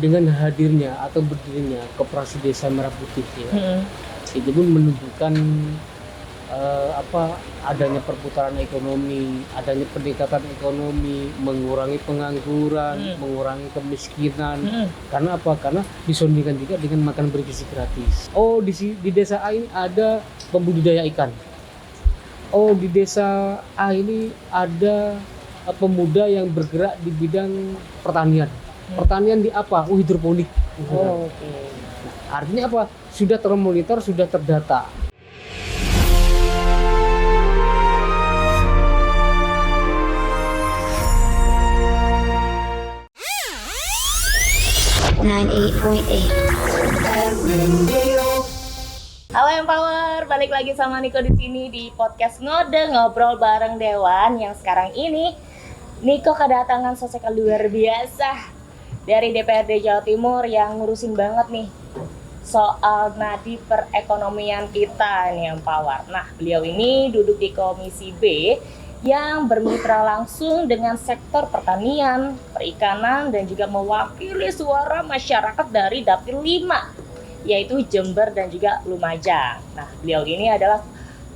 dengan hadirnya atau berdirinya Koperasi Desa Merah Putih ya, itu pun menunjukkan adanya perputaran ekonomi, adanya peningkatan ekonomi, mengurangi pengangguran, mengurangi kemiskinan. Karena apa? Karena disondingkan juga dengan makan bergizi gratis. Oh, di desa A ini ada pembudidaya ikan. Oh, di desa A ini ada pemuda yang bergerak di bidang pertanian. Pertanian di apa? Hidroponik. Oke. Nah, artinya apa? Sudah termonitor, sudah terdata. Halo Empower, balik lagi sama Niko di sini di podcast Ngode Ngobrol bareng Dewan. Yang sekarang ini Niko kedatangan sosok yang luar biasa dari DPRD Jawa Timur yang ngurusin banget nih soal nadi perekonomian kita nih Empower. Nah, beliau ini duduk di Komisi B yang bermitra langsung dengan sektor pertanian, perikanan, dan juga mewakili suara masyarakat dari Dapil 5, yaitu Jember dan juga Lumajang. Nah, beliau ini adalah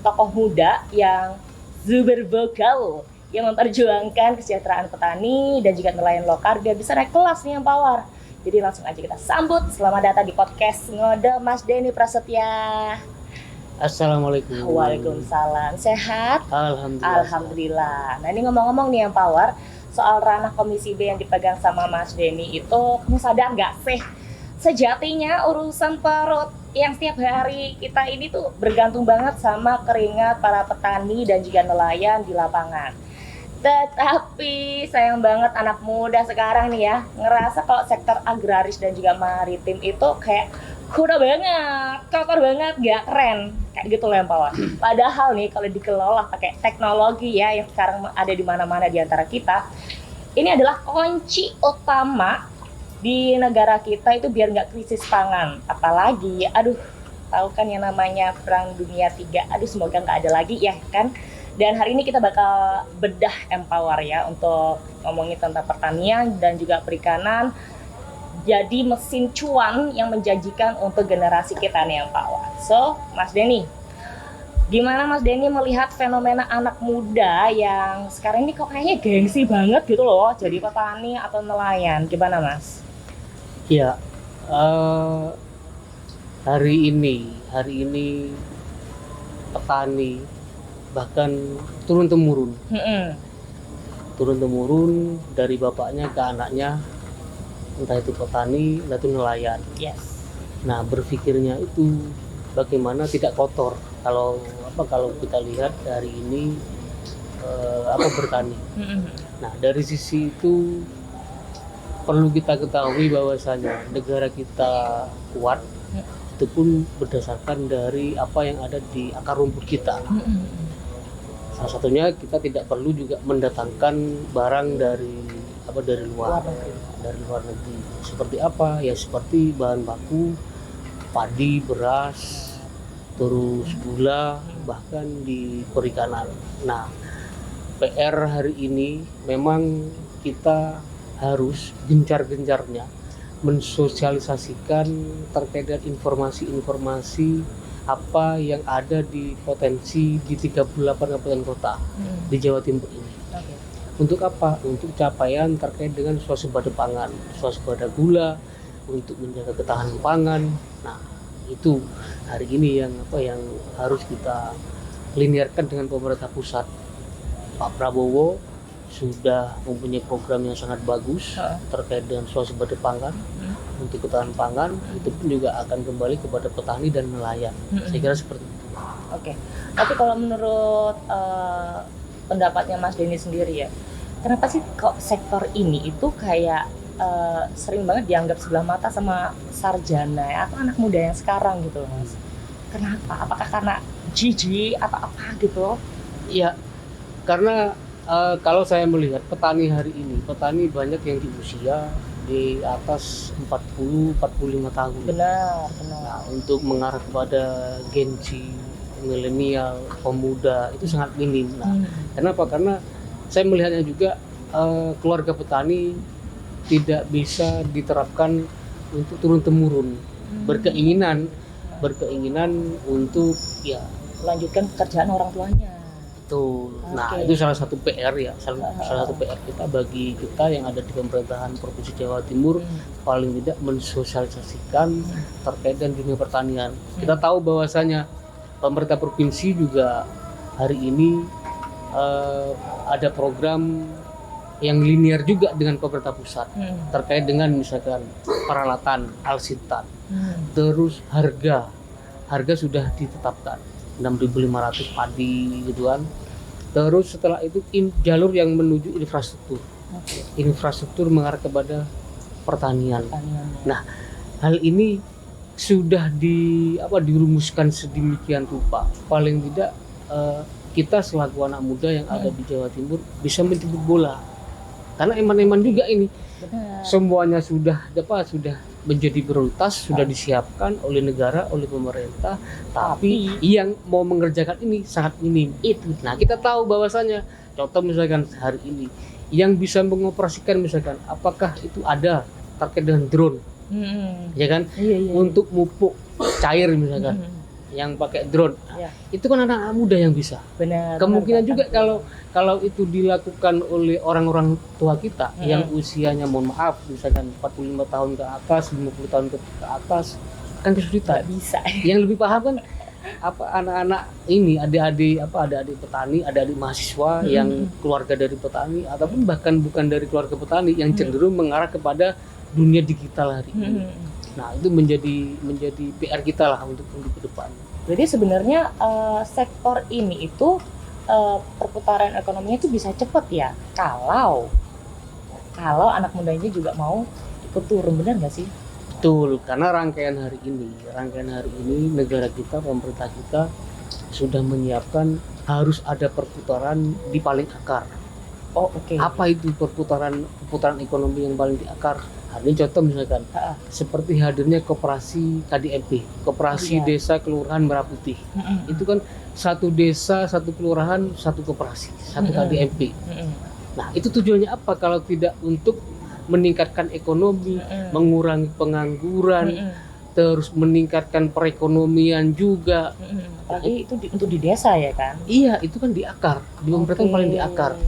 tokoh muda yang super vokal, yang memperjuangkan kesejahteraan petani dan juga nelayan lokal biar bisa naik kelas nih Empower. Jadi langsung aja kita sambut. Selamat datang di podcast Ngode, Mas Denny Prasetya. Assalamualaikum. Waalaikumsalam. Sehat? Alhamdulillah. Alhamdulillah. Nah, ini ngomong-ngomong nih Empower, soal ranah Komisi B yang dipegang sama Mas Denny itu, kamu sadar nggak sih? Sejatinya urusan perut yang setiap hari kita ini tuh bergantung banget sama keringat para petani dan juga nelayan di lapangan. Tetapi sayang banget anak muda sekarang nih ya, ngerasa kalau sektor agraris dan juga maritim itu kayak kuda banget, kotor banget, gak keren, kayak gitu loh Empower. Padahal nih kalau dikelola pakai teknologi ya yang sekarang ada di mana-mana di antara kita, ini adalah kunci utama di negara kita itu biar nggak krisis pangan. Apalagi, tahu kan yang namanya Perang Dunia III, semoga nggak ada lagi ya kan. Dan hari ini kita bakal bedah Empower ya untuk ngomongin tentang pertanian dan juga perikanan. Jadi mesin cuan yang menjanjikan untuk generasi kita nih Empower. So, Mas Denny, gimana Mas Denny melihat fenomena anak muda yang sekarang ini kok kayaknya gengsi banget gitu loh jadi petani atau nelayan, gimana Mas? Ya, hari ini petani bahkan turun-temurun dari bapaknya ke anaknya, entah itu petani, entah itu nelayan. Yes. Nah, berpikirnya itu bagaimana tidak kotor. Kalau kita lihat hari ini bertani. Nah, dari sisi itu perlu kita ketahui bahwasanya negara kita kuat itu pun berdasarkan dari apa yang ada di akar rumput kita. Salah satunya kita tidak perlu juga mendatangkan barang dari luar negeri. Seperti apa? Ya seperti bahan baku, padi, beras, terus gula, bahkan di perikanan. Nah, PR hari ini memang kita harus gencar-gencarnya mensosialisasikan terkait dengan informasi-informasi apa yang ada di potensi di 38 kabupaten kota di Jawa Timur ini. Okay. Untuk apa? Untuk capaian terkait dengan swasembada pangan, swasembada gula, untuk menjaga ketahanan pangan. Nah, itu hari ini yang harus kita linearkan dengan pemerintah pusat. Pak Prabowo sudah mempunyai program yang sangat bagus terkait dengan swasembada pangan. Untuk ketahanan pangan itu pun juga akan kembali kepada petani dan nelayan. Saya kira seperti itu. Oke. Tapi kalau menurut pendapatnya Mas Denny sendiri ya, kenapa sih kok sektor ini itu kayak sering banget dianggap sebelah mata sama sarjana ya, atau anak muda yang sekarang gitu loh Mas? Kenapa? Apakah karena jijik atau apa gitu? Iya, karena kalau saya melihat petani hari ini, petani banyak yang di usia di atas 40-45 tahun. Benar. Nah, untuk mengarah kepada Gen Z, milenial, pemuda itu sangat minim. Nah, kenapa? Karena saya melihatnya juga keluarga petani tidak bisa diterapkan untuk turun temurun. Berkeinginan untuk ya Melanjutkan pekerjaan orang tuanya. betul. Nah, Oke. itu salah satu PR ya, salah satu PR kita bagi kita yang ada di pemerintahan Provinsi Jawa Timur, paling tidak mensosialisasikan terkait dengan dunia pertanian. Kita tahu bahwasanya pemerintah provinsi juga hari ini ada program yang linear juga dengan pemerintah pusat terkait dengan misalkan peralatan alsintan. Terus harga sudah ditetapkan 6.500 padi gitu kan. Terus setelah itu jalur yang menuju infrastruktur. Infrastruktur mengarah kepada pertanian. Nah, hal ini sudah dirumuskan sedemikian rupa. Paling tidak kita selaku anak muda yang ada di Jawa Timur bisa menjemput bola. Karena eman-eman juga ini. Benar. Semuanya sudah menjadi prioritas, sudah disiapkan oleh negara, oleh pemerintah, tapi yang mau mengerjakan ini sangat minim. Itu. Nah, kita tahu bahwasanya contoh misalkan hari ini yang bisa mengoperasikan misalkan apakah itu ada terkait dengan drone, ya kan? Iya. Untuk mupuk cair misalkan yang pakai drone. Iya. Itu kan anak-anak muda yang bisa. Benar. Kemungkinan juga kalau itu dilakukan oleh orang-orang tua kita yang usianya mohon maaf misalkan 45 tahun ke atas, 50 tahun ke atas kan kesulitan. Nggak bisa. Yang lebih paham kan apa anak-anak ini adik-adik petani, adik-adik mahasiswa yang keluarga dari petani ataupun bahkan bukan dari keluarga petani yang cenderung mengarah kepada dunia digital hari ini. Nah, itu menjadi PR kita lah untuk ke depan. Berarti sebenarnya sektor ini itu perputaran ekonominya itu bisa cepat ya kalau anak mudanya juga mau ikut turun, benar nggak sih? Betul, karena rangkaian hari ini negara kita, pemerintah kita sudah menyiapkan harus ada perputaran di paling akar. Oh, oke. Apa itu perputaran ekonomi yang paling di akar? Ini contoh misalkan seperti hadirnya koperasi KDMP, Koperasi Desa Kelurahan Merah Putih. Itu kan satu desa, satu kelurahan, satu koperasi, satu KDMP. Nah, itu tujuannya apa kalau tidak untuk meningkatkan ekonomi, mengurangi pengangguran, terus meningkatkan perekonomian juga. Apalagi itu untuk di desa ya kan? Iya, itu kan di akar, di pemerintahan paling di akar.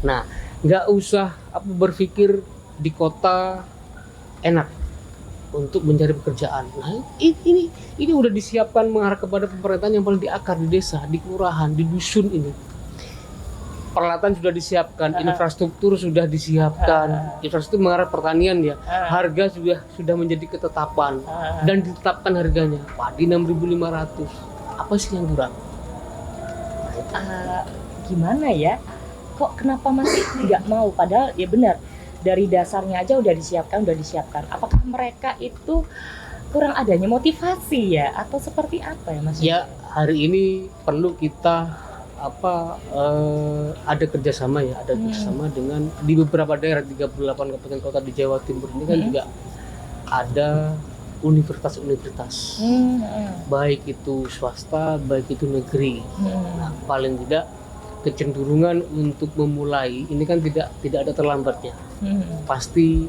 Nah, nggak usah berpikir di kota enak untuk mencari pekerjaan. Nah, ini udah disiapkan mengarah kepada pemerintahan yang paling di akar, di desa, di kelurahan, di dusun ini. Peralatan sudah disiapkan, infrastruktur sudah disiapkan, infrastruktur mengarah pertanian ya. Harga sudah menjadi ketetapan dan ditetapkan harganya. Padi 6.500. Apa sih yang kurang? Gimana ya? Kok kenapa masih nggak mau? Padahal ya benar. Dari dasarnya aja udah disiapkan. Apakah mereka itu kurang adanya motivasi ya, atau seperti apa ya Mas? Ya, hari ini perlu kita ada kerjasama ya, kerjasama dengan di beberapa daerah 38 kabupaten kota di Jawa Timur ini kan juga ada universitas-universitas, baik itu swasta, baik itu negeri. Nah, paling tidak kecenderungan untuk memulai ini kan tidak ada terlambatnya. Pasti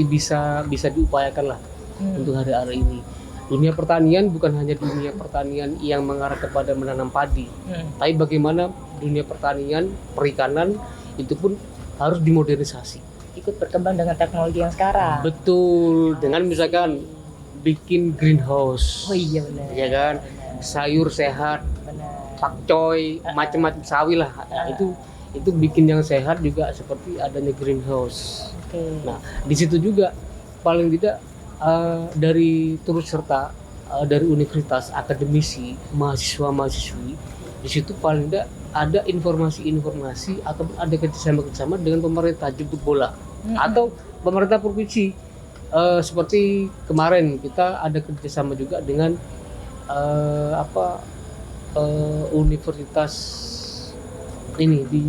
bisa diupayakan lah untuk hari-hari ini. Dunia pertanian bukan hanya dunia pertanian yang mengarah kepada menanam padi, tapi bagaimana dunia pertanian perikanan itu pun harus dimodernisasi. Ikut berkembang dengan teknologi yang sekarang. Betul, dengan misalkan bikin greenhouse. Oh iya benar. Ya kan, sayur sehat. Pakcoy, macam-macam sawi lah. Nah, itu bikin yang sehat juga seperti adanya greenhouse. Nah, di situ juga paling tidak dari turut serta dari universitas, akademisi, mahasiswa-mahasiswi, di situ paling tidak ada informasi-informasi atau ada kerjasama dengan pemerintah jemput bola atau pemerintah provinsi. Seperti kemarin kita ada kerjasama juga dengan universitas ini di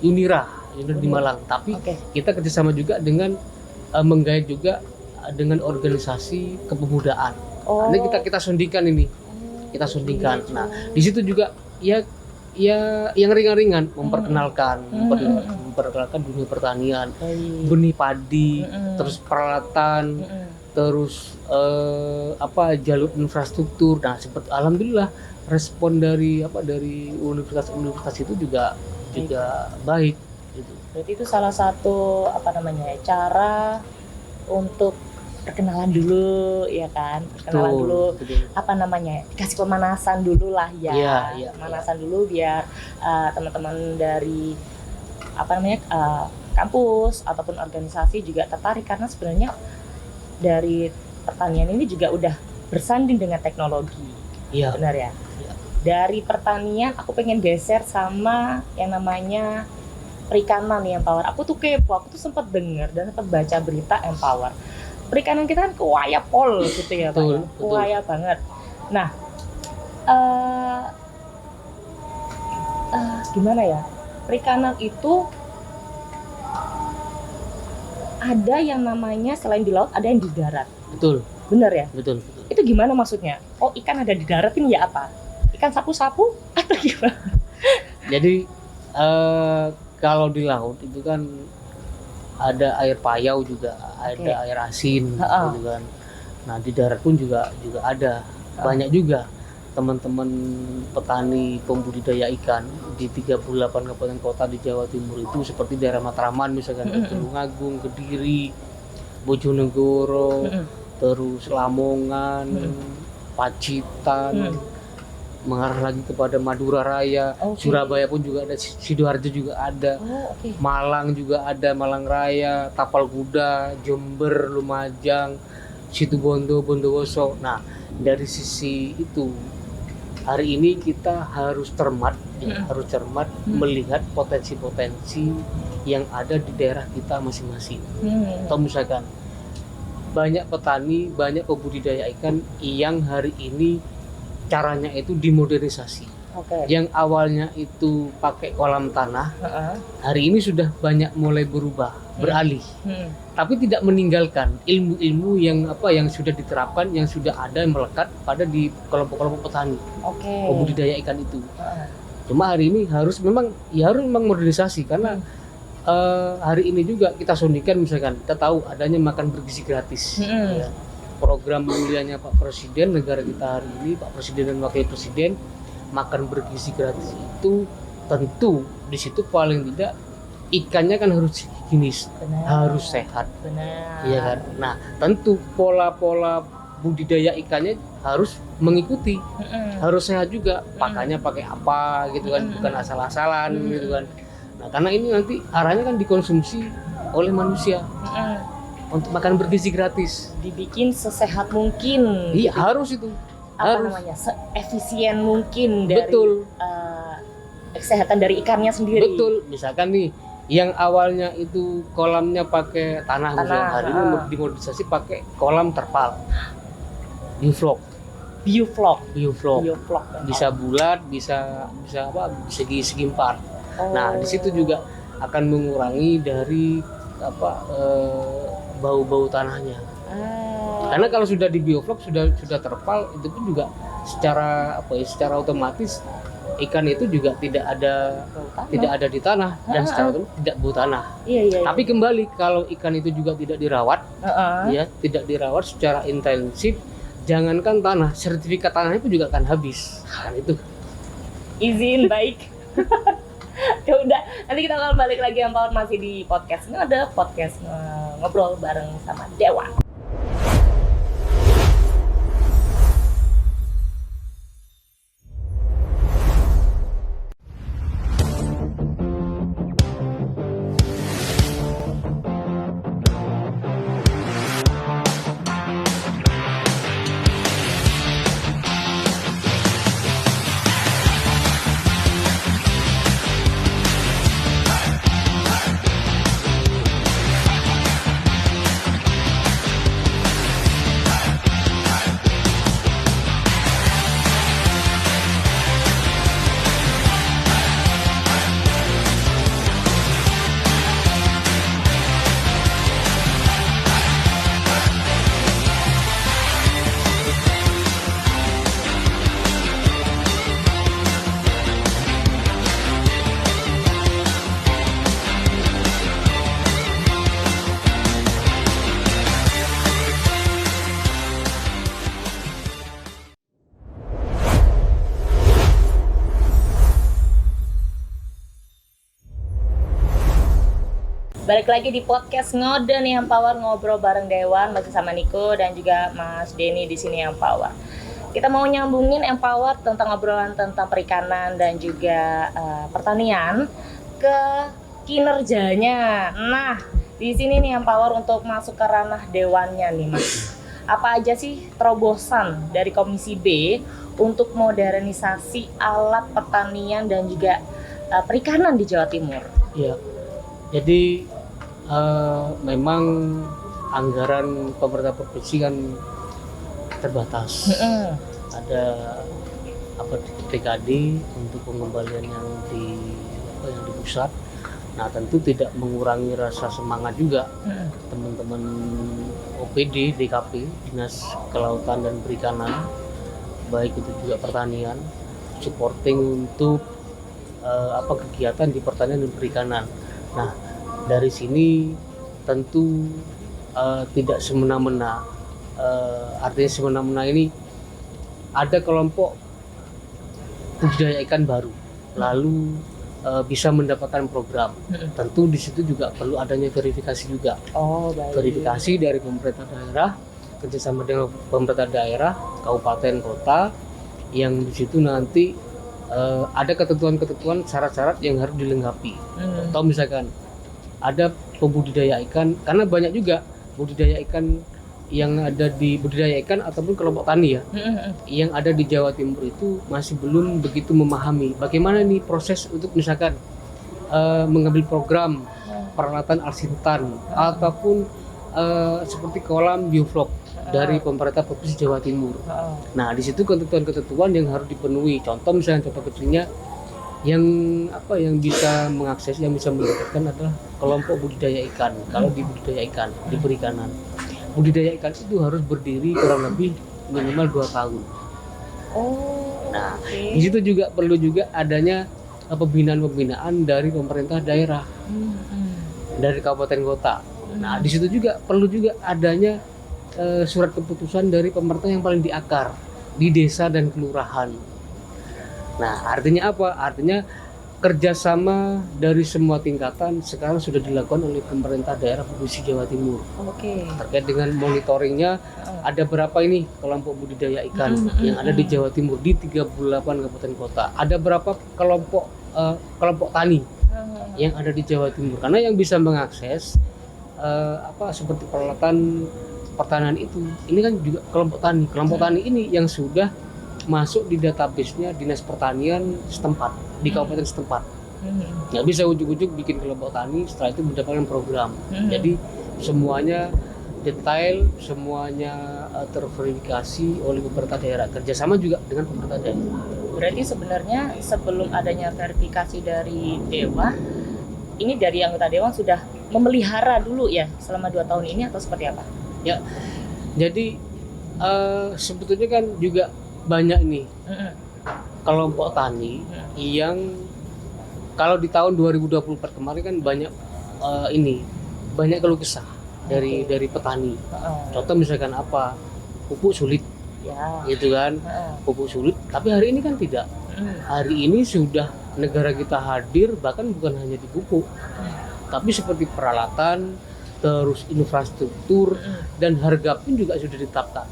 Unira di Malang, tapi kita kerjasama juga dengan menggait juga dengan organisasi kepemudaan. Nanti kita sondingkan ini, Nah, di situ juga ya ya yang ringan-ringan, memperkenalkan dunia pertanian, benih padi, terus peralatan, terus jalur infrastruktur. Nah, seperti alhamdulillah respon dari universitas itu juga baik gitu. Berarti itu salah satu cara untuk perkenalan dulu, ya kan? Perkenalan dulu, dikasih pemanasan dulu lah ya. Iya. Pemanasan dulu biar teman-teman dari kampus ataupun organisasi juga tertarik, karena sebenarnya dari pertanian ini juga udah bersanding dengan teknologi. Iya. Benar ya? Iya. Dari pertanian aku pengen geser sama yang namanya perikanan nih, Empower. Aku tuh kepo, aku tuh sempat dengar dan sempat baca berita Empower. Perikanan kita kan kewaya pol gitu ya, Pak. Kewaya banget. Nah, gimana ya? Perikanan itu ada yang namanya selain di laut, ada yang di darat. Betul. Bener ya? Betul. Itu gimana maksudnya? Oh, ikan ada di darat ini ya apa? Ikan sapu-sapu atau gimana? Jadi kalau di laut itu kan ada air payau juga, ada air asin gitu kan. Nah, di darat pun juga ada. Banyak juga teman-teman petani pembudidaya ikan di 38 kabupaten kota di Jawa Timur itu, seperti daerah Matraman misalkan, Tulungagung, Kediri, Bojonegoro, terus Lamongan, Pacitan, mengarah lagi kepada Madura Raya, Surabaya pun juga ada, Sidoarjo juga ada, Malang juga ada, Malang Raya, Tapal Kuda, Jember, Lumajang, Situbondo, Bondowoso. Nah, dari sisi itu hari ini kita harus cermat, melihat potensi-potensi yang ada di daerah kita masing-masing. Atau misalkan banyak petani, banyak pembudidaya ikan yang hari ini caranya itu dimodernisasi. Yang awalnya itu pakai kolam tanah, hari ini sudah banyak mulai berubah, beralih. Tapi tidak meninggalkan ilmu-ilmu yang sudah diterapkan, yang sudah ada, yang melekat pada di kelompok-kelompok petani, pembudidaya ikan itu. Cuma hari ini harus memang modernisasi, karena hari ini juga kita sondikan, misalkan kita tahu adanya makan bergizi gratis. Ya. Program mulianya Pak Presiden negara kita hari ini, Pak Presiden dan Wakil Presiden, makan bergizi gratis itu tentu di situ paling tidak ikannya kan harus higienis, harus sehat. Iya kan? Nah, tentu pola-pola budidaya ikannya harus mengikuti, harus sehat juga. Pakannya pakai apa gitu kan, bukan asal-asalan gitu kan. Nah, karena ini nanti arahnya kan dikonsumsi oleh manusia. Untuk makan bergizi gratis, dibikin sesehat mungkin. Iya, harus itu. Seefisien mungkin dari kesehatan dari ikannya sendiri. Betul. Misalkan nih, yang awalnya itu kolamnya pakai tanah. Misalnya hari ini dimodifikasi pakai kolam terpal. Bioflok. Bisa bulat, bisa segi empat. Nah, di situ juga akan mengurangi dari bau-bau tanahnya. Karena kalau sudah di bioflok, sudah terpal, itu pun juga secara otomatis ikan itu juga tidak ada di tanah, dan secara otomatis tidak bau tanah. Iya. Tapi kembali, kalau ikan itu juga tidak dirawat, tidak dirawat secara intensif, jangankan tanah, sertifikat tanahnya pun juga akan habis. Kan itu. Izin baik. Ya udah, nanti kita akan balik lagi, Empower masih di podcast. Ini ada podcast ngobrol bareng sama Dewa. Balik lagi di podcast Ngode nih yang Power, ngobrol bareng Dewan, masih sama Niko dan juga Mas Denny di sini yang Power. Kita mau nyambungin Empower tentang obrolan tentang perikanan dan juga pertanian ke kinerjanya. Nah, di sini nih Empower untuk masuk ke ranah dewannya nih, Mas. Apa aja sih terobosan dari Komisi B untuk modernisasi alat pertanian dan juga perikanan di Jawa Timur? Ya, jadi memang anggaran pemerintah provinsi kan terbatas. Ada di TKD untuk pengembalian yang di pusat. Nah, tentu tidak mengurangi rasa semangat juga teman-teman OPD, DKP, Dinas Kelautan dan Perikanan, baik itu juga pertanian, supporting untuk kegiatan di pertanian dan perikanan. Nah, dari sini tentu tidak semena-mena. Artinya semena-mena ini ada kelompok budidaya ikan baru, lalu bisa mendapatkan program. Tentu di situ juga perlu adanya verifikasi juga. Baik. Verifikasi dari pemerintah daerah, kerjasama dengan pemerintah daerah, kabupaten, kota, yang di situ nanti ada ketentuan-ketentuan, syarat-syarat yang harus dilengkapi. Atau misalkan ada pembudidaya ikan, karena banyak juga budidaya ikan yang ada di budidaya ikan ataupun kelompok tani ya, yang ada di Jawa Timur itu masih belum begitu memahami bagaimana nih proses untuk misalkan mengambil program peralatan arsitan ataupun seperti kolam bioflok dari pemerintah provinsi Jawa Timur. Nah, di situ ketentuan-ketentuan yang harus dipenuhi. Contoh misalnya contoh kecilnya yang bisa mengakses, yang bisa mendapatkan adalah kelompok budidaya ikan. Kalau di budidaya ikan, di perikanan, budidaya ikan itu harus berdiri kurang lebih minimal 2 tahun. Nah, di situ juga perlu juga adanya pembinaan dari pemerintah daerah, dari kabupaten kota. Nah, di situ juga perlu juga adanya surat keputusan dari pemerintah yang paling di akar di desa dan kelurahan. Nah, artinya apa? Artinya kerjasama dari semua tingkatan sekarang sudah dilakukan oleh pemerintah daerah Provinsi Jawa Timur. Terkait dengan monitoringnya, ada berapa ini kelompok budidaya ikan yang ada di Jawa Timur di 38 kabupaten kota. Ada berapa kelompok tani yang ada di Jawa Timur. Karena yang bisa mengakses seperti peralatan pertanian itu, ini kan juga kelompok tani. Kelompok tani ini yang sudah masuk di database-nya Dinas Pertanian setempat, di kabupaten setempat. Nggak bisa ujuk-ujuk bikin kelompok tani, setelah itu mendapatkan program. Jadi semuanya detail, semuanya terverifikasi oleh pemerintah daerah, kerjasama juga dengan pemerintah daerah. Berarti sebenarnya sebelum adanya verifikasi dari Dewan, ini dari anggota Dewan sudah memelihara dulu ya selama 2 tahun ini atau seperti apa? Ya, jadi sebetulnya kan juga banyak nih kelompok tani yang kalau di tahun 2024 kemarin kan banyak banyak keluh kesah dari petani. Contoh misalkan pupuk sulit, gitu kan, pupuk sulit. Tapi hari ini kan tidak. Hari ini sudah negara kita hadir, bahkan bukan hanya di pupuk, tapi seperti peralatan, terus infrastruktur dan harga pun juga sudah ditetapkan.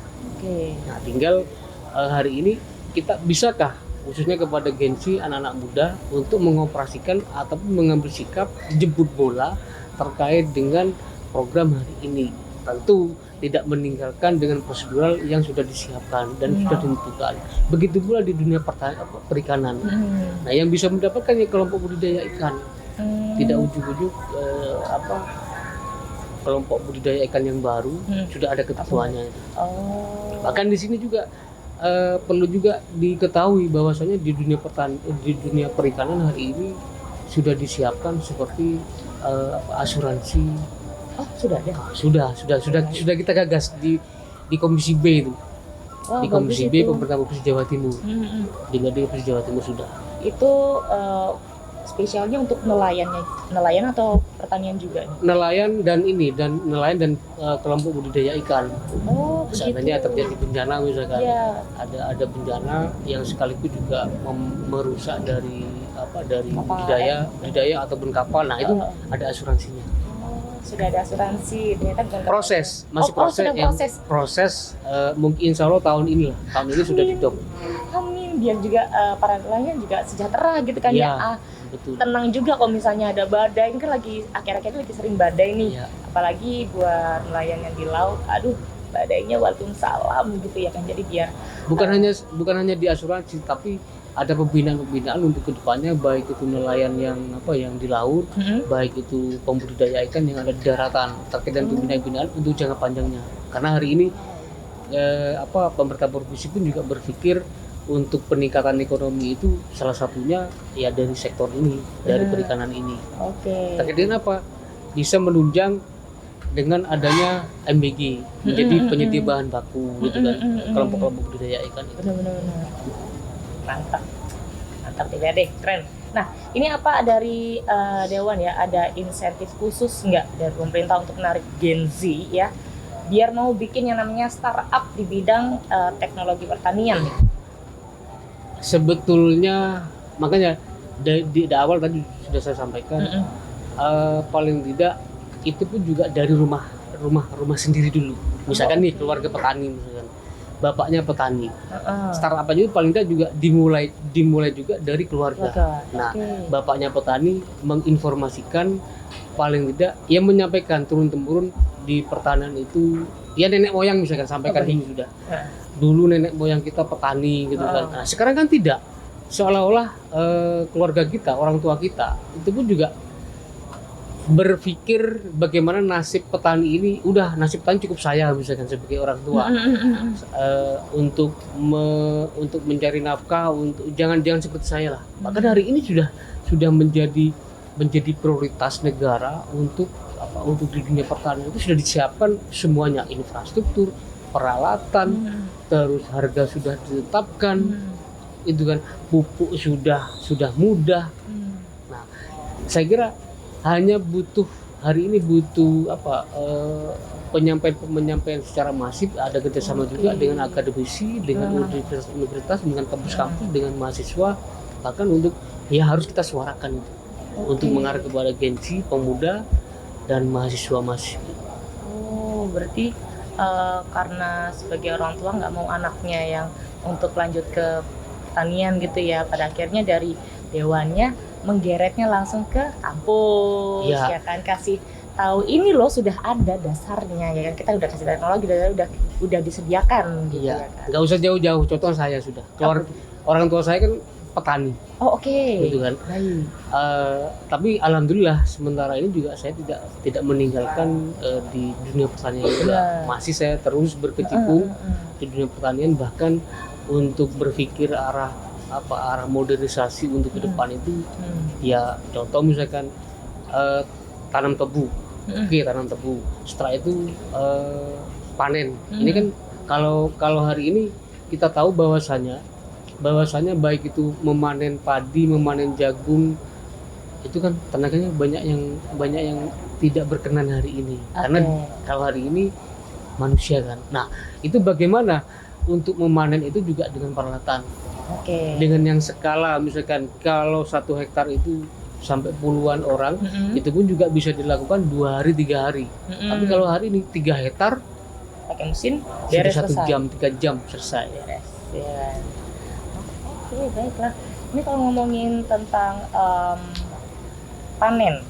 Nah, tinggal hari ini kita bisakah khususnya kepada Gensi anak-anak muda untuk mengoperasikan ataupun mengambil sikap jemput bola terkait dengan program hari ini. Tentu tidak meninggalkan dengan prosedural yang sudah disiapkan dan sudah ditentukan. Begitu pula di dunia perikanan. Nah, yang bisa mendapatkan ya kelompok budidaya ikan. Tidak ujuk-ujuk kelompok budidaya ikan yang baru sudah ada ketentuannya. Bahkan di sini juga perlu juga diketahui bahwasanya di dunia perikanan hari ini sudah disiapkan seperti asuransi. Sudah ada. Sudah kita gagas di Komisi B itu. Di Komisi B pemerintah Provinsi Jawa Timur. Di Provinsi Jawa Timur sudah. Itu spesialnya untuk nelayan atau pertanian juga? Nelayan dan kelompok budidaya ikan. Seandainya terjadi bencana misalkan, ada bencana yang sekaligus juga merusak dari budidaya ataupun kapal, nah itu ada asuransinya. sudah ada asuransi, ternyata bukan Proses, masih proses, sedang proses. proses mungkin insya Allah tahun ini sudah didop. Amin, biar juga para nelayan juga sejahtera gitu kan Iya, ya. betul. Tenang juga kalau misalnya ada badai, ini kan lagi akhir-akhir ini lagi sering badai nih. Iya. Apalagi buat nelayan yang di laut, aduh badainya waalaikumsalam gitu ya kan. Jadi biar Bukan hanya di asuransi, tapi ada pembinaan untuk kedepannya, baik itu nelayan yang di laut, baik itu pembudidaya ikan yang ada di daratan, terkait dengan pembinaan untuk jangka panjangnya. Karena hari ini pemerintah provinsi pun juga berpikir untuk peningkatan ekonomi itu salah satunya ya dari sektor ini, dari perikanan ini. Oke. Terkait dengan apa? Bisa menunjang dengan adanya MBG menjadi penyedia bahan baku gitu kan, kelompok-kelompok budidaya ikan itu. Benar. Mantap juga deh, keren. Nah, ini apa dari Dewan ya, ada insentif khusus nggak dari pemerintah untuk menarik Gen Z ya, biar mau bikin yang namanya startup di bidang teknologi pertanian nih? Sebetulnya makanya di awal tadi sudah saya sampaikan, paling tidak itu pun juga dari rumah sendiri dulu. Misalkan nih keluarga petani, misalkan bapaknya petani, startup aja itu paling tidak juga dimulai juga dari keluarga. Nah, bapaknya petani menginformasikan, paling tidak yang menyampaikan turun temurun di pertanian itu, ya nenek moyang misalkan sampaikan ini sudah. Dulu nenek moyang kita petani gitu kan. Nah, sekarang kan tidak. Seolah-olah keluarga kita, orang tua kita itu pun juga berpikir bagaimana nasib petani ini, udah nasib petani cukup saya misalkan sebagai orang tua, untuk mencari nafkah, untuk jangan seperti saya lah. Bahkan hari ini sudah menjadi prioritas negara untuk di dunia pertanian itu sudah disiapkan semuanya, infrastruktur, peralatan, terus harga sudah ditetapkan, itu kan, pupuk sudah mudah. Nah, saya kira hanya hari ini butuh penyampaian secara masif, ada kerjasama juga dengan akademisi, dengan universitas, dengan kampus-kampus, dengan mahasiswa, bahkan untuk ya harus kita suarakan itu untuk mengarah kepada Gen Z, pemuda dan mahasiswa. Oh, berarti karena sebagai orang tua nggak mau anaknya yang untuk lanjut ke pertanian gitu ya, pada akhirnya dari dewannya menggeretnya langsung ke kampus, ya kan, kasih tahu ini loh sudah ada dasarnya ya kan, kita udah kasih teknologi, udah disediakan gitu ya kan. Nggak usah jauh-jauh, contoh saya sudah orang tua saya kan petani. Gitu kan. Tapi alhamdulillah sementara ini juga saya tidak meninggalkan di dunia pertanian juga. Masih saya terus berkecimpung di dunia pertanian, bahkan untuk berpikir arah modernisasi untuk ke depan itu. Ya contoh misalkan tanam tebu. Tanam tebu. Setelah itu panen. Ini kan kalau hari ini kita tahu bahwasanya baik itu memanen padi, memanen jagung, itu kan tenaganya banyak yang tidak berkenan hari ini. Karena kalau hari ini manusia kan. Nah, itu bagaimana untuk memanen itu juga dengan peralatan. Dengan yang skala, misalkan kalau 1 hektar itu sampai puluhan orang, itu pun juga bisa dilakukan 2 hari 3 hari. Tapi kalau hari ini 3 hektar pakai mesin beres 1 jam 3 jam selesai. Ya. Oke, baiklah. Ini kalau ngomongin tentang panen,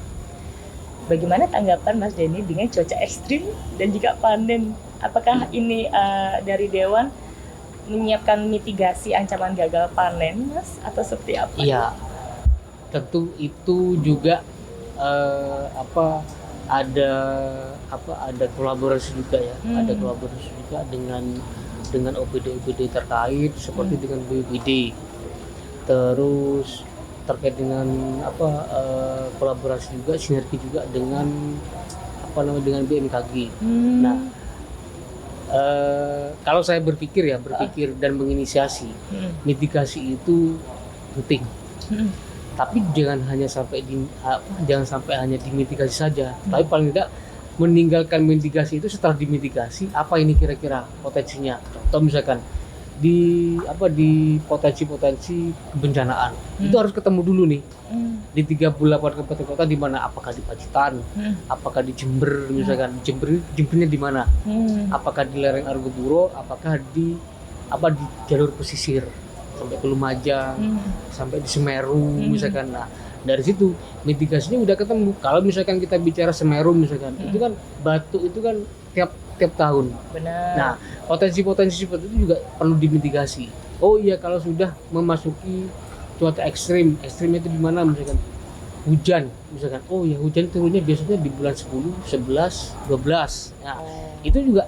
bagaimana tanggapan Mas Denny dengan cuaca ekstrim dan juga panen? Apakah ini dari Dewan menyiapkan mitigasi ancaman gagal panen, Mas, atau seperti apa? Iya, tentu itu juga ada kolaborasi juga ya, ada kolaborasi juga dengan OPD terkait seperti dengan BPD, terus terkait dengan kolaborasi juga, sinergi juga dengan dengan BMKG. Nah, kalau saya berpikir dan menginisiasi, mitigasi itu penting. Tapi jangan sampai hanya dimitigasi saja, tapi paling tidak meninggalkan mitigasi itu. Setelah dimitigasi, apa ini kira-kira potensinya? Contoh misalkan di potensi-potensi kebencanaan. Itu harus ketemu dulu nih. Di 38 kabupaten kota di mana, apakah di Pacitan, apakah di Jember misalkan. Jembernya di mana? Apakah di lereng Argopuro, apakah di jalur pesisir sampai ke Lumajang, sampai di Semeru misalkan. Nah, dari situ mitigasinya udah ketemu. Kalau misalkan kita bicara Semeru misalkan, itu kan batu itu kan tiap tahun. Benar. Nah, potensi-potensi seperti itu juga perlu dimitigasi. Oh iya, kalau sudah memasuki cuaca ekstrimnya itu di mana misalkan hujan misalkan. Oh ya, hujan turunnya biasanya di bulan 10, 11, 12. Nah, itu juga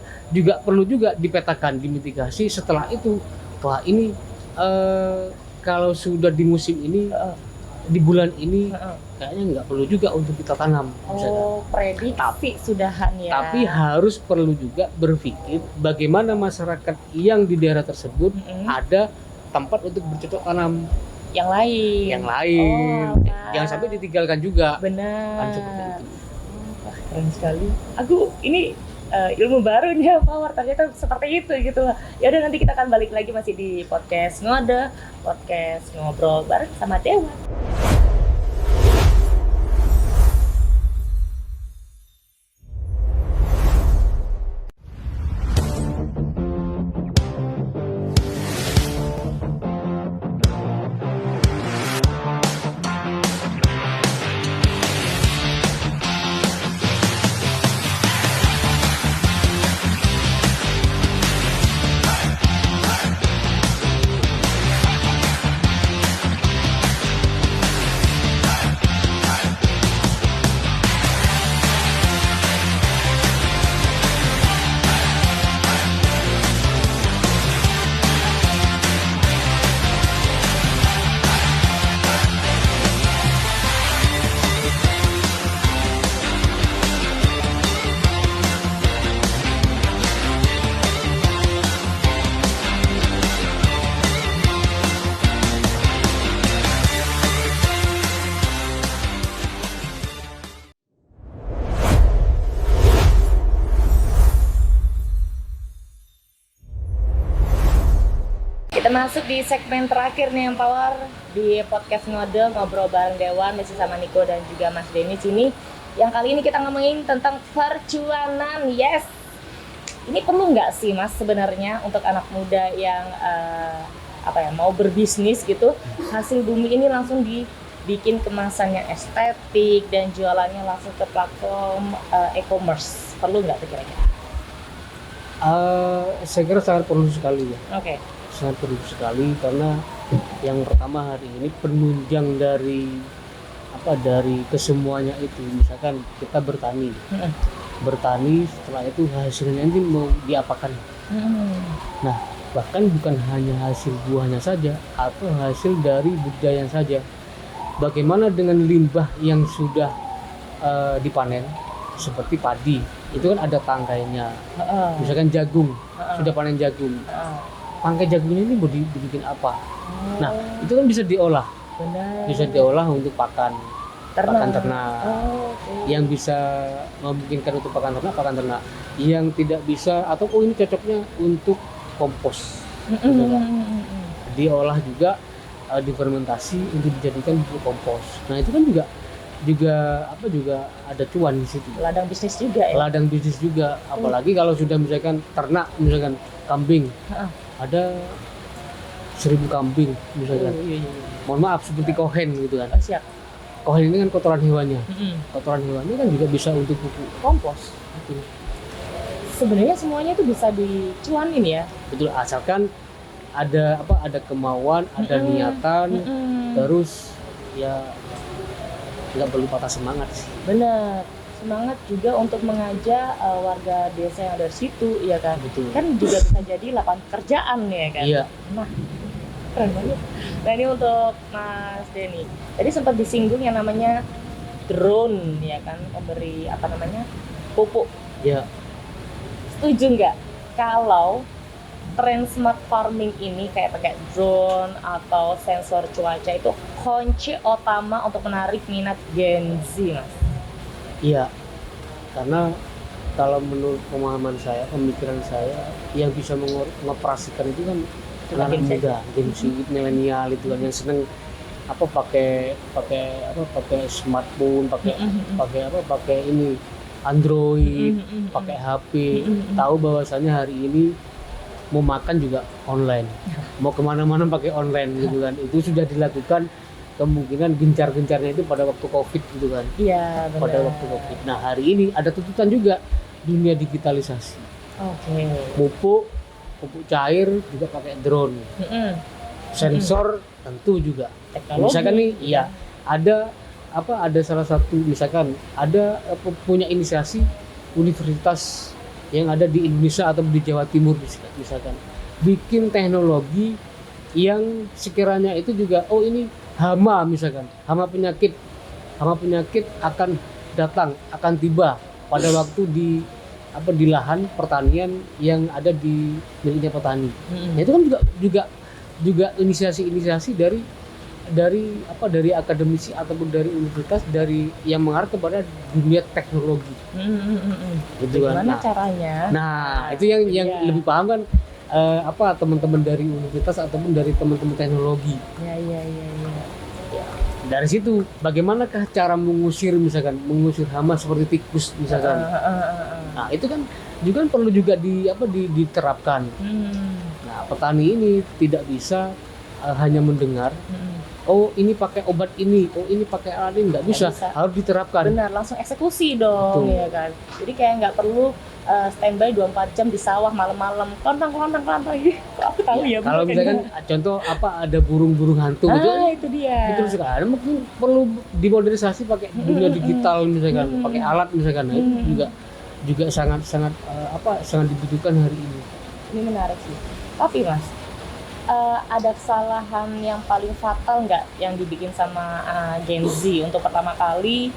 perlu juga dipetakan, dimitigasi. Setelah itu, wah ini kalau sudah di musim ini di bulan ini kayaknya nggak perlu juga untuk kita tanam. Prediksi sudahan ya. Tapi harus perlu juga berpikir bagaimana masyarakat yang di daerah tersebut ada tempat untuk bercocok tanam yang lain. Jangan sampai ditinggalkan juga. Benar. Kan seperti itu. Wah, keren sekali. Aku ini ilmu baru nih Power, ternyata seperti itu gitu. Ya udah, nanti kita akan balik lagi masih di podcast Ngode, podcast ngobrol bareng sama Dewa. Masuk di segmen terakhir nih yang Power di podcast Ngode, ngobrol bareng Dewan, masih sama Niko dan juga Mas Denny sini. Yang kali ini kita ngomongin tentang percuanan. Yes, ini perlu nggak sih Mas sebenarnya untuk anak muda yang mau berbisnis gitu, hasil bumi ini langsung dibikin kemasannya estetik dan jualannya langsung ke platform e-commerce, perlu nggak kira-kira? Saya kira sangat perlu sekali ya. Oke. Sangat perlu sekali, karena yang pertama hari ini penunjang dari kesemuanya itu, misalkan kita bertani, setelah itu hasilnya nanti mau diapakan. Nah, bahkan bukan hanya hasil buahnya saja atau hasil dari budidaya saja. Bagaimana dengan limbah yang sudah dipanen, seperti padi, itu kan ada tangkainya. Misalkan jagung, sudah panen jagung. Tangkai jagungnya ini mau dibikin apa? Nah, itu kan bisa diolah. Benar. Bisa diolah untuk pakan ternak. Yang bisa memungkinkan untuk pakan ternak. Yang tidak bisa, atau ini cocoknya untuk kompos. Diolah juga, difermentasi untuk dijadikan pupuk kompos. Nah, itu kan juga ada cuan di situ. Ladang bisnis juga ya. Ladang bisnis juga, apalagi kalau sudah misalkan ternak, misalkan kambing. Ada 1000 kambing misalkan. Mohon maaf, seperti kohen gitu kan. Siap. Kohen ini kan kotoran hewannya. Kotoran hewannya kan juga bisa untuk pupuk kompos. Gitu. Sebenarnya semuanya itu bisa dicuanin ya. Betul, asalkan ada kemauan, ada niatan, terus ya nggak perlu patah semangat sih. Bener. Semangat juga untuk mengajak warga desa yang ada di situ, ya kan? Betul. Kan juga bisa jadi lapangan pekerjaan ya kan? Iya. Nah, keren banget. Nah, ini untuk Mas Denny. Tadi sempat disinggung yang namanya drone, ya kan? Memberi pupuk. Iya. Setuju nggak kalau tren smart farming ini kayak pakai drone atau sensor cuaca itu kunci utama untuk menarik minat Gen Z, Mas? Iya, karena kalau menurut pemahaman saya, pemikiran saya, yang bisa mengoperasikan itu kan anak muda, Gen Z, milenial itu kan yang seneng apa pakai smartphone, pakai ini Android, pakai HP, tahu bahwasannya hari ini mau makan juga online, mau kemana-mana pakai online gitu kan. Itu sudah dilakukan kemungkinan gencar-gencarnya itu pada waktu COVID gitu kan. Iya, benar. Pada waktu COVID. Nah hari ini ada tuntutan juga dunia digitalisasi. Oke. Pupuk cair juga pakai drone, sensor tentu juga. Teknologi. Misalkan nih, iya ada salah satu misalkan ada punya inisiasi universitas yang ada di Indonesia atau di Jawa Timur misalkan bikin teknologi yang sekiranya itu juga ini hama misalkan hama penyakit akan datang, akan tiba pada waktu di lahan pertanian yang ada di miliknya petani. Nah, itu kan juga inisiasi dari akademisi ataupun dari universitas yang mengarah kepada dunia teknologi. Gimana caranya? Nah, itu yang lebih paham kan teman-teman dari universitas ataupun dari teman-teman teknologi. Iya. Dari situ bagaimanakah cara mengusir hama seperti tikus misalkan. Nah, itu kan juga perlu juga diterapkan. Nah, petani ini tidak bisa hanya mendengar, ini pakai obat ini, ini pakai alat ini, nggak bisa, harus diterapkan. Benar, langsung eksekusi dong. Betul. Ya kan. Jadi kayak nggak perlu standby 24 jam di sawah malam-malam, klontang ini. Aku tahu ya. Kalau misalkan contoh ada burung-burung hantu itu dia. Itu sekarang mungkin perlu dimodernisasi pakai dunia digital misalkan, pakai alat misalkan. Nah, itu juga sangat dibutuhkan hari ini. Ini menarik sih. Tapi Mas, ada kesalahan yang paling fatal nggak yang dibikin sama Gen Z untuk pertama kali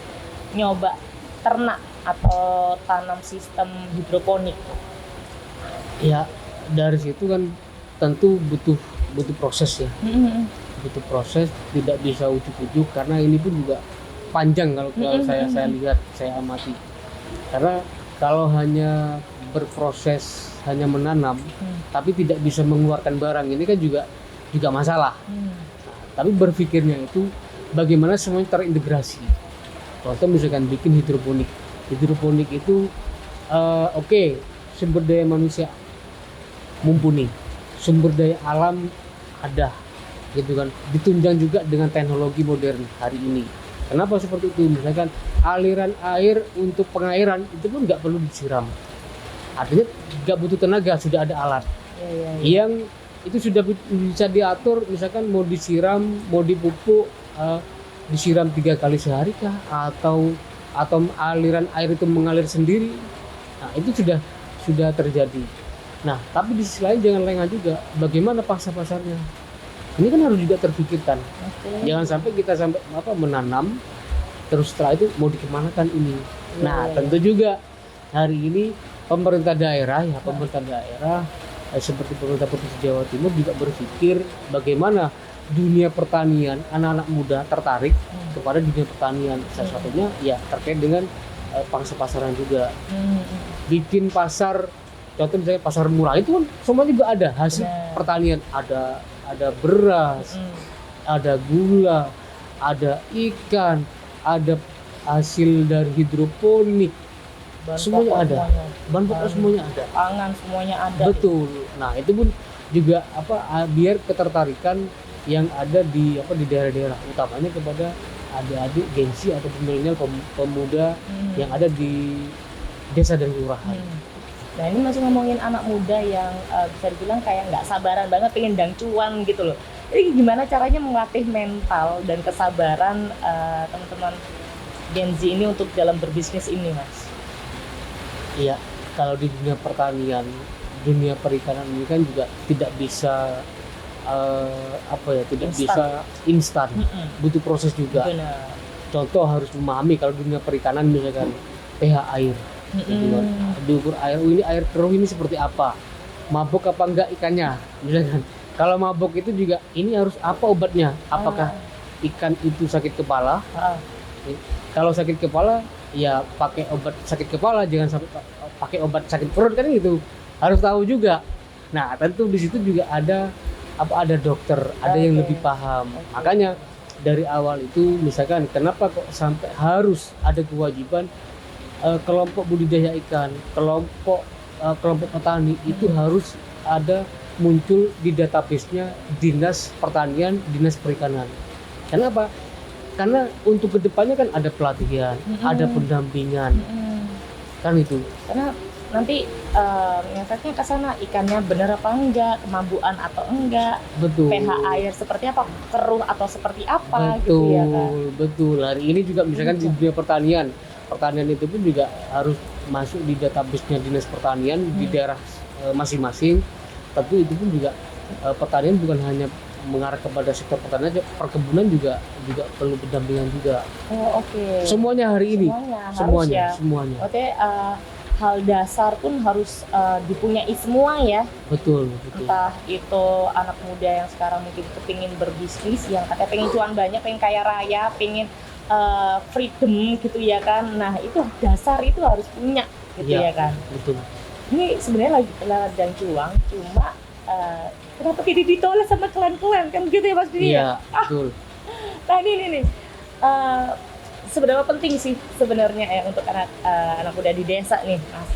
nyoba ternak atau tanam sistem hidroponik? Ya dari situ kan tentu butuh proses ya. Butuh proses, tidak bisa ujuk-ujuk karena ini pun juga panjang kalau saya lihat, saya amati. Karena kalau hanya berproses, hanya menanam, tapi tidak bisa mengeluarkan barang, ini kan juga masalah. Nah, tapi berpikirnya itu bagaimana semuanya terintegrasi. Contoh misalkan bikin hidroponik itu sumber daya manusia mumpuni, sumber daya alam ada, gitu kan. Ditunjang juga dengan teknologi modern hari ini. Kenapa seperti itu? Misalkan aliran air untuk pengairan itu pun nggak perlu disiram. Artinya nggak butuh tenaga, sudah ada alat yang itu sudah bisa diatur. Misalkan mau disiram, mau dipupuk, disiram 3 kali sehari kah, atau aliran air itu mengalir sendiri. Nah itu sudah terjadi. Nah tapi di sisi lain jangan lengah juga, bagaimana pasarnya. Ini kan harus juga terpikirkan. Jangan sampai kita menanam terus setelah itu mau dikemanakan ini. Tentu juga hari ini pemerintah daerah seperti pemerintah Provinsi Jawa Timur juga berpikir bagaimana dunia pertanian, anak-anak muda tertarik kepada dunia pertanian. Salah satunya ya terkait dengan pangsa pasaran juga. Bikin pasar, contoh misalnya pasar murah itu kan semua juga ada hasil pertanian, ada beras, ada gula, ada ikan, ada hasil dari hidroponik. Semuanya ada, bahan pokok semuanya ada, pangan semuanya ada. Betul. Nah itu pun juga biar ketertarikan yang ada di daerah-daerah, utamanya kepada adik-adik Gen Z atau milenial pemuda yang ada di desa dan kelurahan. Nah ini masih ngomongin anak muda yang bisa dibilang kayak nggak sabaran banget pengen dang cuan gitu loh. Jadi gimana caranya melatih mental dan kesabaran teman-teman Gen Z ini untuk dalam berbisnis ini, Mas? Iya, kalau di dunia pertanian, dunia perikanan ini kan juga tidak bisa bisa instan. Butuh proses juga. Benar. Contoh harus memahami kalau dunia perikanan misalkan pH air. Diukur air, ini air keruh ini seperti apa? Mabuk apa enggak ikannya? Misalkan. Kalau mabuk itu juga ini harus apa obatnya? Apakah ikan itu sakit kepala? Kalau sakit kepala ya pakai obat sakit kepala, jangan sampai pakai obat sakit perut kan gitu. Harus tahu juga. Nah, tentu di situ juga ada ada dokter, ada yang Oke. lebih paham. Makanya dari awal itu misalkan kenapa kok sampai harus ada kewajiban kelompok budidaya ikan, kelompok petani itu harus ada muncul di database-nya Dinas Pertanian, Dinas Perikanan. Kenapa? Karena untuk kedepannya kan ada pelatihan, ada pendampingan, kan itu. Karena nanti ngefeknya ke sana, ikannya bener apa enggak, kemampuan atau enggak, Betul. pH air seperti apa, keruh atau seperti apa gitu ya kan. Betul. Hari ini juga misalkan di dunia pertanian itu pun juga harus masuk di database-nya Dinas Pertanian di daerah masing-masing. Tentu itu pun juga pertanian bukan hanya mengarah kepada sektor pertanian aja, perkebunan juga perlu pendampingan juga. Oh, oke. Semuanya hari ini. Semuanya. Semuanya. Oke, hal dasar pun harus dipunyai semua ya. Betul. Entah itu anak muda yang sekarang mungkin kepingin berbisnis, yang katanya pengen cuan banyak, pengen kaya raya, pengen freedom gitu ya kan. Nah itu dasar itu harus punya gitu ya kan. Betul. Ini sebenarnya lagi ladang cuang, cuma kenapa tidak ditolak sama klan-klan kan gitu ya Mas Didi? Iya, betul. Nah ini nih, seberapa penting sih sebenarnya ya untuk anak muda di desa nih Mas,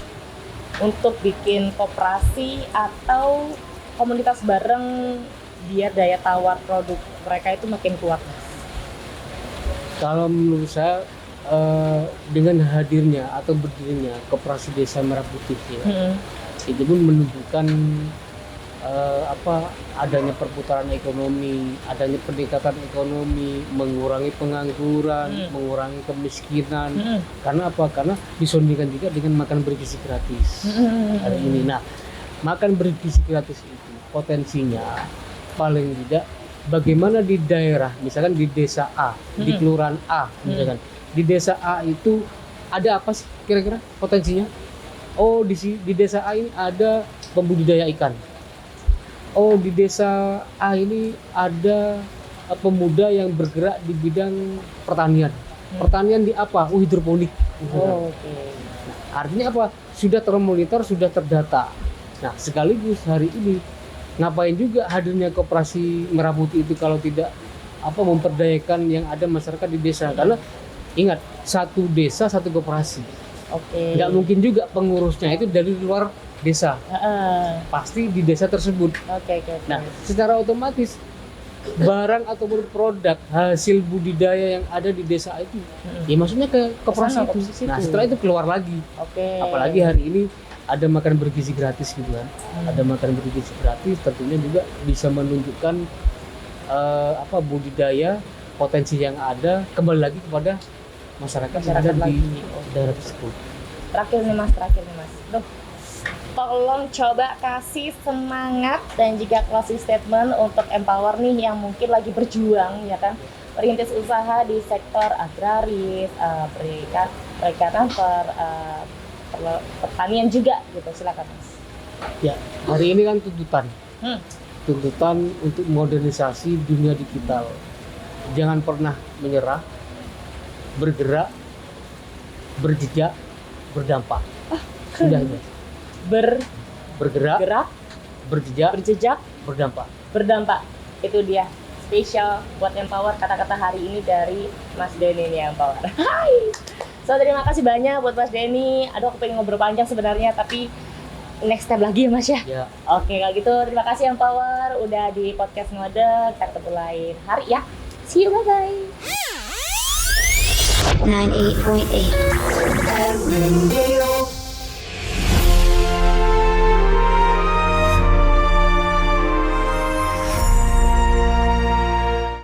untuk bikin koperasi atau komunitas bareng biar daya tawar produk mereka itu makin kuat Mas? Kalau menurut saya dengan hadirnya atau berdirinya Koperasi Desa Merah Putih ya, itu pun menunjukkan adanya perputaran ekonomi, adanya peningkatan ekonomi, mengurangi pengangguran, mengurangi kemiskinan. Karena apa? Karena disandingkan juga dengan makan bergizi gratis hari ini. Nah, makan bergizi gratis itu potensinya paling tidak bagaimana di daerah, misalkan di desa A, di kelurahan A, misalkan di desa A itu ada apa sih kira-kira potensinya? Oh, di desa A ini ada pembudidaya ikan. Oh, di desa A ini ada pemuda yang bergerak di bidang pertanian. Pertanian di apa? Hidroponik. Oke. Nah, artinya apa? Sudah termonitor, sudah terdata. Nah, sekaligus hari ini ngapain juga hadirnya Koperasi Merah Putih itu kalau tidak memperdayakan yang ada masyarakat di desa. Karena ingat, satu desa satu koperasi. Oke. Nggak mungkin juga pengurusnya itu dari luar desa. Pasti di desa tersebut. Oke. Nah, secara otomatis barang ataupun produk hasil budidaya yang ada di desa itu, ya maksudnya ke koperasi itu. Nah, setelah itu keluar lagi. Oke. Apalagi hari ini ada makan bergizi gratis gitu kan. Ada makan bergizi gratis, tentunya juga bisa menunjukkan budidaya potensi yang ada kembali lagi kepada masyarakat yang ada di daerah tersebut. Terakhir nih mas. Duh, tolong coba kasih semangat dan juga closing statement untuk empower nih yang mungkin lagi berjuang ya kan, merintis usaha di sektor agraris, perikanan, pertanian juga gitu. Silakan mas. Ya, hari ini kan tuntutan untuk modernisasi dunia digital. Jangan pernah menyerah, bergerak, berjejak, berdampak. Sudah aja. Bergerak, berjejak, berdampak. Itu dia spesial buat Empower, kata-kata hari ini dari Mas Denny nih Empower. Hai. So terima kasih banyak buat Mas Denny. Aduh, aku pengen ngobrol panjang sebenarnya, tapi next time lagi ya Mas ya. Oke, kalau gitu terima kasih Empower udah di podcast Ngode. Kita ketemu lain hari ya. See you, bye-bye. 98.8